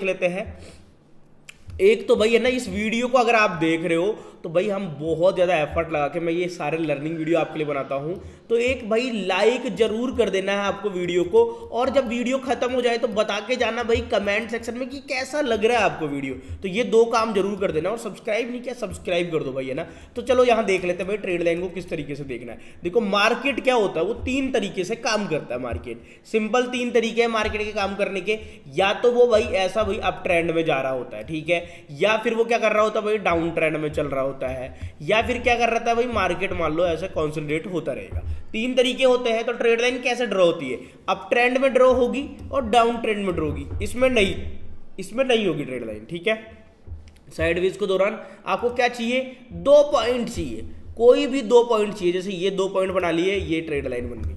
लेते हैं। एक तो भाई है ना, इस वीडियो को अगर आप देख रहे हो तो भाई हम बहुत ज़्यादा एफर्ट लगा के मैं ये सारे लर्निंग वीडियो आपके लिए बनाता हूँ, तो एक भाई लाइक जरूर कर देना है आपको वीडियो को। और जब वीडियो खत्म हो जाए तो बता के जाना भाई कमेंट सेक्शन में कि कैसा लग रहा है आपको वीडियो। तो ये दो काम जरूर कर देना, और सब्सक्राइब नहीं किया सब्सक्राइब कर दो भाई, है ना। तो चलो यहाँ देख लेते हैं भाई ट्रेड लाइन को किस तरीके से देखना है। देखो मार्केट क्या होता है, वो तीन तरीके से काम करता है। मार्केट सिंपल तीन तरीके हैं मार्केट के काम करने के। या तो वो भाई ऐसा भाई अप ट्रेंड में जा रहा होता है, ठीक है, या फिर वो क्या कर रहा होता है भाई डाउन ट्रेंड में चल रहा होता है, या फिर क्या कर रहा था भाई मार्केट मान लो ऐसे कॉन्संट्रेट होता रहेगा। तीन तरीके होते हैं। तो ट्रेड लाइन कैसे ड्रॉ होती है, अप ट्रेंड में ड्रॉ होगी और डाउन ट्रेंड में ड्रॉ होगी, इसमें नहीं होगी ट्रेड लाइन, ठीक है। साइडवेज के दौरान आपको क्या चाहिए, 2 पॉइंट चाहिए, कोई भी 2 पॉइंट चाहिए। जैसे ये 2 पॉइंट बना लिए, ये ट्रेड लाइन बन गई।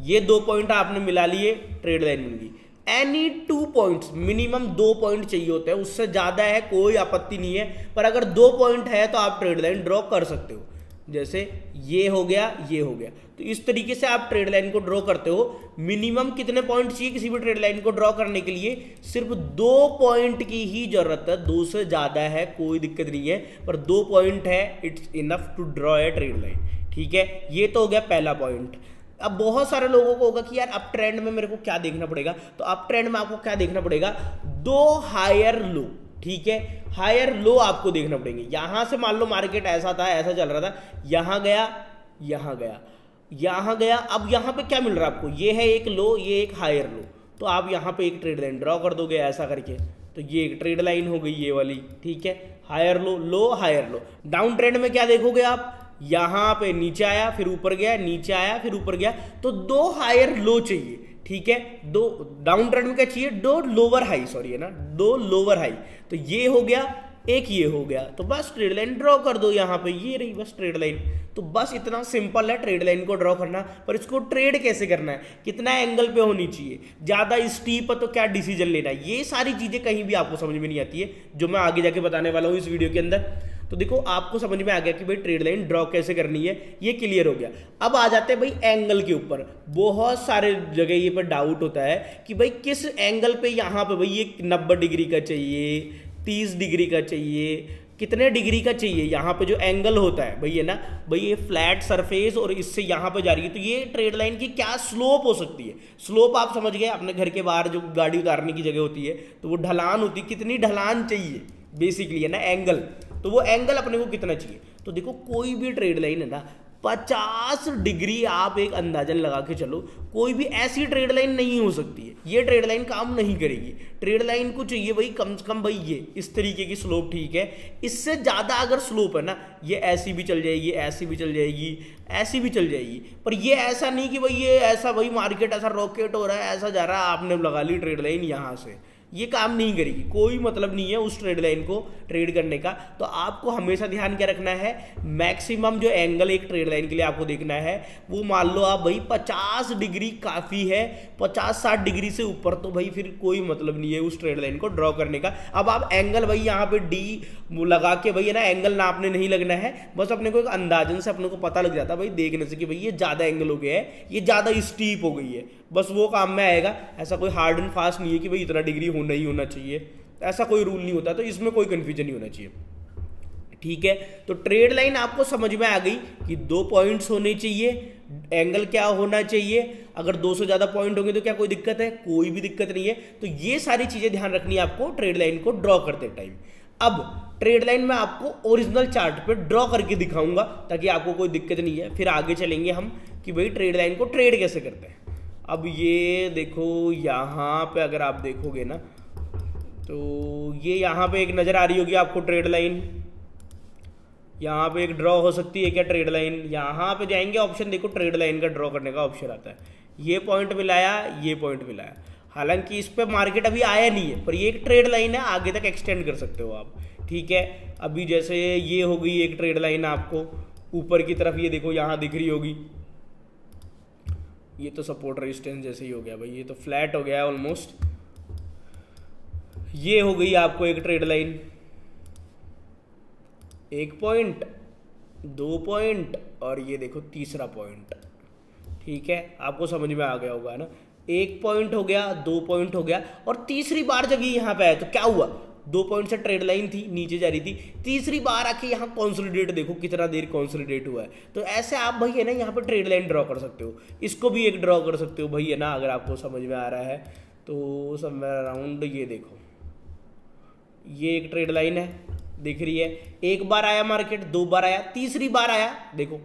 ये 2 पॉइंट आपने मिला लिए, ट्रेड लाइन बन गई। एनी 2 पॉइंट्स, मिनिमम 2 पॉइंट चाहिए होते हैं, उससे ज्यादा है कोई आपत्ति नहीं है, पर अगर 2 पॉइंट है तो आप ट्रेड लाइन ड्रॉ कर सकते हो। जैसे ये हो गया, ये हो गया, तो इस तरीके से आप ट्रेड लाइन को ड्रॉ करते हो। मिनिमम कितने पॉइंट चाहिए किसी भी ट्रेड लाइन को ड्रॉ करने के लिए, सिर्फ 2 पॉइंट की ही जरूरत है, 2 से ज्यादा है कोई दिक्कत नहीं है, पर 2 पॉइंट है, it's enough to draw a trade line, ठीक है। ये तो हो गया पहला पॉइंट। अब बहुत सारे लोगों को होगा कि यार अप ट्रेंड में मेरे को क्या देखना पड़ेगा, तो अप ट्रेंड में आपको क्या देखना पड़ेगा, 2 हायर लो, ठीक है। हायर लो आपको देखना पड़ेंगे। यहां से मान लो मार्केट ऐसा था, ऐसा चल रहा था, यहां गया, यहां गया, यहां गया, अब यहां पे क्या मिल रहा है आपको, ये है एक लो, ये एक हायर लो, तो आप यहां पे एक ट्रेड लाइन ड्रॉ कर दोगे ऐसा करके, तो ये एक ट्रेड लाइन हो गई ये वाली, ठीक है। Higher low, low higher low. Down trend में क्या देखोगे आप, यहां पे नीचे आया फिर ऊपर गया, नीचे आया फिर ऊपर गया, तो 2 हायर लो चाहिए, ठीक है। 2 डाउन ट्रेंड में क्या चाहिए, 2 लोअर हाई, सॉरी है ना, 2 लोअर हाई। तो ये हो गया, एक ये हो गया, तो बस ट्रेड लाइन ड्रॉ कर दो यहां पे, ये रही बस ट्रेड लाइन। तो बस इतना सिंपल है ट्रेड लाइन को ड्रॉ करना। पर इसको ट्रेड कैसे करना है, कितना एंगल पे होनी चाहिए, ज्यादा स्टीप है तो क्या डिसीजन लेना है, ये सारी चीजें कहीं भी आपको समझ में नहीं आती है, जो मैं आगे जाके बताने वाला हूं इस वीडियो के अंदर। तो देखो आपको समझ में आ गया कि भाई ट्रेड लाइन ड्रॉ कैसे करनी है, ये क्लियर हो गया। अब आ जाते हैं भाई एंगल के ऊपर। बहुत सारे जगह ये पर डाउट होता है कि भाई किस एंगल पे, यहाँ पे भाई ये 90 डिग्री का चाहिए, 30 डिग्री का चाहिए, कितने डिग्री का चाहिए। यहाँ पे जो एंगल होता है भाई, है ना भाई, ये फ्लैट सरफेस और इससे यहाँ पे जा रही है, तो ये ट्रेड लाइन की क्या स्लोप हो सकती है। स्लोप आप समझ गए, अपने घर के बाहर जो गाड़ी उतारने की जगह होती है तो वो ढलान होती है, कितनी ढलान चाहिए बेसिकली, है ना, एंगल। तो वो एंगल अपने को कितना चाहिए, तो देखो कोई भी ट्रेड लाइन है ना, 50 डिग्री आप एक अंदाजन लगा के चलो, कोई भी ऐसी ट्रेड लाइन नहीं हो सकती है, ये ट्रेड लाइन काम नहीं करेगी। ट्रेड लाइन को चाहिए भाई कम से कम भाई ये इस तरीके की स्लोप, ठीक है। इससे ज्यादा अगर स्लोप है ना, ये ऐसी भी चल जाएगी, ऐसी भी चल जाएगी, ऐसी भी चल जाएगी, पर ये ऐसा नहीं कि भाई ये ऐसा भाई मार्केट ऐसा रॉकेट हो रहा है, ऐसा जा रहा है, आपने लगा ली ट्रेड लाइन यहां से, ये काम नहीं करेगी, कोई मतलब नहीं है उस ट्रेड लाइन को ट्रेड करने का। तो आपको हमेशा ध्यान क्या रखना है, मैक्सिमम जो एंगल एक ट्रेड लाइन के लिए आपको देखना है, वो मान लो आप भाई 50 डिग्री काफी है, 50-60 डिग्री से ऊपर तो भाई फिर कोई मतलब नहीं है उस ट्रेड लाइन को ड्रॉ करने का। अब आप एंगल भाई यहाँ पे डी लगा के भाई, है ना, एंगल नापने नहीं लगना है, बस अपने को एक अंदाजन से अपने को पता लग जाता है भाई देखने से कि भाई ये ज्यादा एंगल हो गया है, ये ज्यादा स्टीप हो गई है, बस वो काम में आएगा। ऐसा कोई हार्ड एंड फास्ट नहीं है कि भाई इतना डिग्री होना ही होना चाहिए, ऐसा कोई रूल नहीं होता, तो इसमें कोई कंफ्यूजन नहीं होना चाहिए, ठीक है। तो ट्रेड लाइन आपको समझ में आ गई कि 2 पॉइंट्स होने चाहिए, एंगल क्या होना चाहिए, अगर 2 से ज्यादा पॉइंट होंगे तो क्या कोई दिक्कत है, कोई भी दिक्कत नहीं है। तो ये सारी चीजें ध्यान रखनी है आपको ट्रेड लाइन को ड्रॉ करते टाइम। अब ट्रेड लाइन में आपको ओरिजिनल चार्ट पे ड्रॉ करके दिखाऊंगा ताकि आपको कोई दिक्कत नहीं है, फिर आगे चलेंगे हम कि भाई ट्रेड लाइन को ट्रेड कैसे करते हैं। अब ये देखो यहाँ पे अगर आप देखोगे ना, तो ये यहाँ पे एक नजर आ रही होगी आपको ट्रेड लाइन, यहाँ पे एक ड्रॉ हो सकती है क्या ट्रेड लाइन, यहाँ पे जाएंगे ऑप्शन देखो ट्रेड लाइन का ड्रॉ करने का ऑप्शन आता है, ये पॉइंट मिलाया, ये पॉइंट मिलाया, हालांकि इस पे मार्केट अभी आया नहीं है, पर ये एक ट्रेड लाइन है, आगे तक एक्सटेंड कर सकते हो आप, ठीक है। अभी जैसे ये हो गई एक ट्रेड लाइन आपको ऊपर की तरफ, ये देखो यहाँ दिख रही होगी, ये तो सपोर्ट रेजिस्टेंस जैसे ही हो गया भाई, ये तो फ्लैट हो गया है ऑलमोस्ट। ये हो गई आपको एक ट्रेड लाइन, 1 पॉइंट, 2 पॉइंट, और ये देखो तीसरा पॉइंट, ठीक है, आपको समझ में आ गया होगा ना। 1 पॉइंट हो गया, 2 पॉइंट हो गया, और तीसरी बार जब ये यहाँ पे आया तो क्या हुआ, 2 पॉइंट से ट्रेड लाइन थी नीचे जा रही थी, तीसरी बार आके यहाँ कॉन्सोलिडेट, देखो कितना देर कॉन्सोलिडेट हुआ है। तो ऐसे आप भाई है ना यहाँ पे ट्रेड लाइन ड्रॉ कर सकते हो, इसको भी एक ड्रॉ कर सकते हो भाई है ना, अगर आपको समझ में आ रहा है तो समवेयर अराउंड ये देखो, ये एक ट्रेड लाइन है दिख रही है, एक बार आया मार्केट, 2 बार आया, तीसरी बार आया, देखो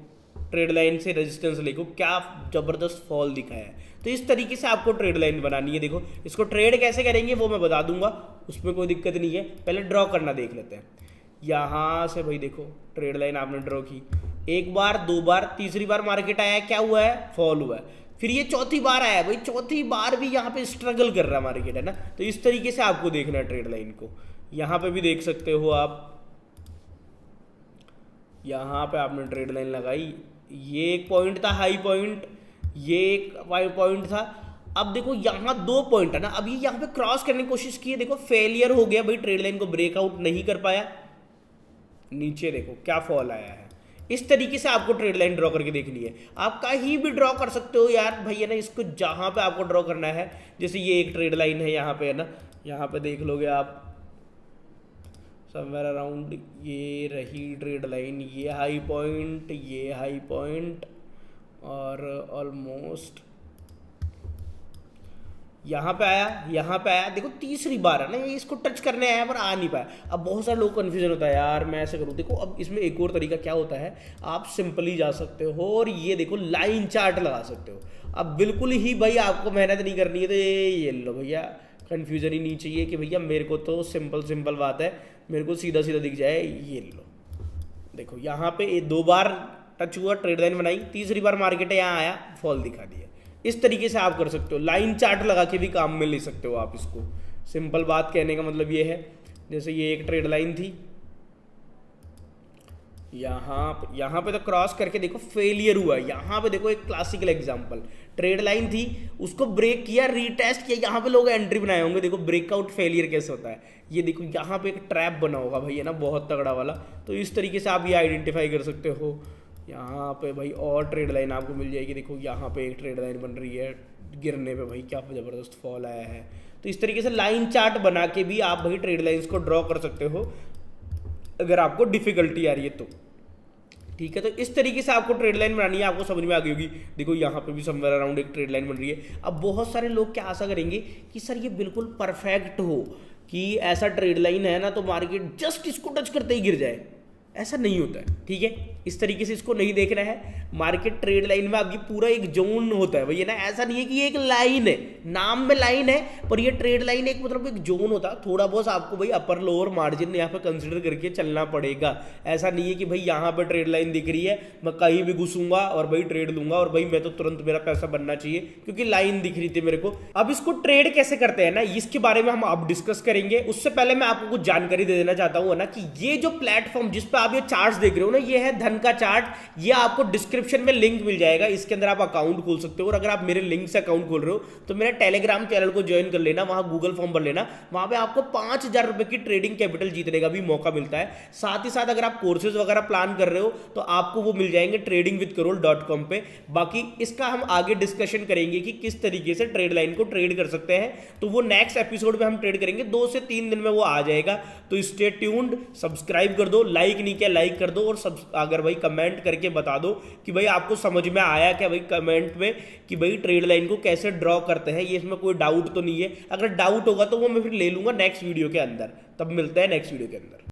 ट्रेड लाइन से रेजिस्टेंस देखो क्या जबरदस्त फॉल दिखा है। तो इस तरीके से आपको ट्रेड लाइन बनानी है। देखो इसको ट्रेड कैसे करेंगे वो मैं बता दूंगा, उसमें कोई दिक्कत नहीं है, पहले ड्रॉ करना देख लेते हैं। यहाँ से भाई देखो ट्रेड लाइन आपने ड्रॉ की, 1 बार, 2 बार, तीसरी बार मार्केट आया, क्या हुआ है, फॉल हुआ है, फिर ये चौथी बार आया, भाई चौथी बार भी यहाँ पे स्ट्रगल कर रहा है मार्केट है ना। तो इस तरीके से आपको देखना है ट्रेड लाइन को। यहाँ पे भी देख सकते हो आप, यहाँ पे आपने ट्रेड लाइन लगाई, ये एक पॉइंट था हाई पॉइंट, ये एक पॉइंट था। अब देखो यहाँ 2 पॉइंट है ना, अब ये यहाँ पे क्रॉस करने की कोशिश की है, देखो फेलियर हो गया भाई, ट्रेड लाइन को ब्रेकआउट नहीं कर पाया, नीचे देखो क्या फॉल आया है। इस तरीके से आपको ट्रेड लाइन ड्रॉ करके देखनी है। आप कहीं भी ड्रॉ कर सकते हो यार भाई है ना, इसको जहां पे आपको ड्रॉ करना है, जैसे ये एक ट्रेड लाइन है यहाँ पे है ना, यहाँ पे देख लोगे आप समवेयर अराउंड, ये रही ट्रेड लाइन, ये हाई पॉइंट, ये हाई पॉइंट, और ऑलमोस्ट यहाँ पे आया, यहाँ पे आया, देखो तीसरी बार है ना ये इसको टच करने आया पर आ नहीं पाया। अब बहुत सारे लोग कन्फ्यूजन होता है यार मैं ऐसे करूँ, देखो अब इसमें एक और तरीका क्या होता है, आप सिंपली जा सकते हो और ये देखो लाइन चार्ट लगा सकते हो। अब बिल्कुल ही भाई आपको मेहनत नहीं करनी है, तो ये लो भैया, कन्फ्यूजन ही नहीं चाहिए कि भैया मेरे को तो सिंपल बात है, मेरे को सीधा सीधा दिख जाए, ये लो देखो यहाँ पे 2 बार टच हुआ, ट्रेड लाइन बनाई, तीसरी बार मार्केट यहाँ आया, फॉल दिखा दिया। इस तरीके से आप कर सकते हो, लाइन चार्ट लगा के भी काम में ले सकते हो आप इसको। सिंपल बात कहने का मतलब ये है, जैसे ये एक ट्रेड लाइन थी, यहाँ पे तो क्रॉस करके देखो फेलियर हुआ, यहाँ पे देखो एक क्लासिकल एग्जांपल, ट्रेड लाइन थी उसको ब्रेक किया, रीटेस्ट किया, यहाँ पे लोग एंट्री बनाए होंगे, देखो ब्रेकआउट फेलियर कैसे होता है, ये देखो यहाँ पे एक ट्रैप बना होगा भाई है ना, बहुत तगड़ा वाला। तो इस तरीके से आप ये आइडेंटिफाई कर सकते हो। यहाँ पे भाई और ट्रेड लाइन आपको मिल जाएगी, देखो यहाँ पे एक ट्रेड लाइन बन रही है, गिरने पे भाई क्या ज़बरदस्त फॉल आया है। तो इस तरीके से लाइन चार्ट बना के भी आप भाई ट्रेड लाइंस को ड्रॉ कर सकते हो, अगर आपको डिफिकल्टी आ रही है तो ठीक है। तो इस तरीके से आपको ट्रेड लाइन बनानी है, आपको समझ में आ गई होगी। देखो यहाँ पे भी समवेयर अराउंड एक ट्रेड लाइन बन रही है। अब बहुत सारे लोग क्या आशा करेंगे कि सर ये बिल्कुल परफेक्ट हो, कि ऐसा ट्रेड लाइन है ना तो मार्केट जस्ट इसको टच करते ही गिर जाए, ऐसा नहीं होता है ठीक है। इस तरीके से इसको नहीं देखना है। मार्केट ट्रेड लाइन में आपकी पूरा एक जोन होता है भैया ना, ऐसा नहीं है कि ये एक लाइन है, नाम में लाइन है पर ये ट्रेड लाइन एक मतलब एक जोन होता है। थोड़ा बहुत आपको भाई अपर लोअर मार्जिन यहाँ पे कंसिडर करके चलना पड़ेगा। ऐसा नहीं है कि भाई यहाँ पे ट्रेड लाइन दिख रही है मैं कहीं भी घुसूंगा और भाई ट्रेड लूंगा और भाई मैं तो तुरंत मेरा पैसा बनना चाहिए क्योंकि लाइन दिख रही थी मेरे को। अब इसको ट्रेड कैसे करते हैं ना, इसके बारे में हम अब डिस्कस करेंगे। उससे पहले मैं आपको कुछ जानकारी दे देना चाहता हूँ ना, कि ये जो प्लेटफॉर्म जिस पे आप ये चार्ट्स देख रहे हो ना, ये है धन का चार्ट। ये आपको डिस्क्रिप्शन में लिंक मिल जाएगा, इसके अंदर आप अकाउंट खोल सकते हो। और अगर आप मेरे लिंक से अकाउंट खोल रहे हो तो मेरे टेलीग्राम चैनल को ज्वाइन कर लेना, वहां गूगल फॉर्म भर लेना, वहां पे आपको 5,000 रुपए की ट्रेडिंग कैपिटल जीतने का भी मौका मिलता है। साथ ही साथ अगर आप कोर्सेज वगैरह प्लान कर रहे हो तो आपको वो मिल जाएंगे tradingwithkarol.com पे। बाकी इसका हम आगे डिस्कशन करेंगे कि किस तरीके से ट्रेड लाइन को ट्रेड कर सकते हैं, तो वो नेक्स्ट एपिसोड में हम ट्रेड करेंगे, 2 से 3 दिन में वो आ जाएगा। तो स्टे ट्यून्ड, सब्सक्राइब कर दो, लाइक नहीं किया लाइक कर दो, और अगर भाई कमेंट करके बता दो कि भाई आपको समझ में आया क्या भाई कमेंट में, कि भाई ट्रेड लाइन को कैसे ड्रॉ करते हैं, ये इसमें कोई डाउट तो नहीं है। अगर डाउट होगा तो वो मैं फिर ले लूंगा नेक्स्ट वीडियो के अंदर। तब मिलते हैं नेक्स्ट वीडियो के अंदर।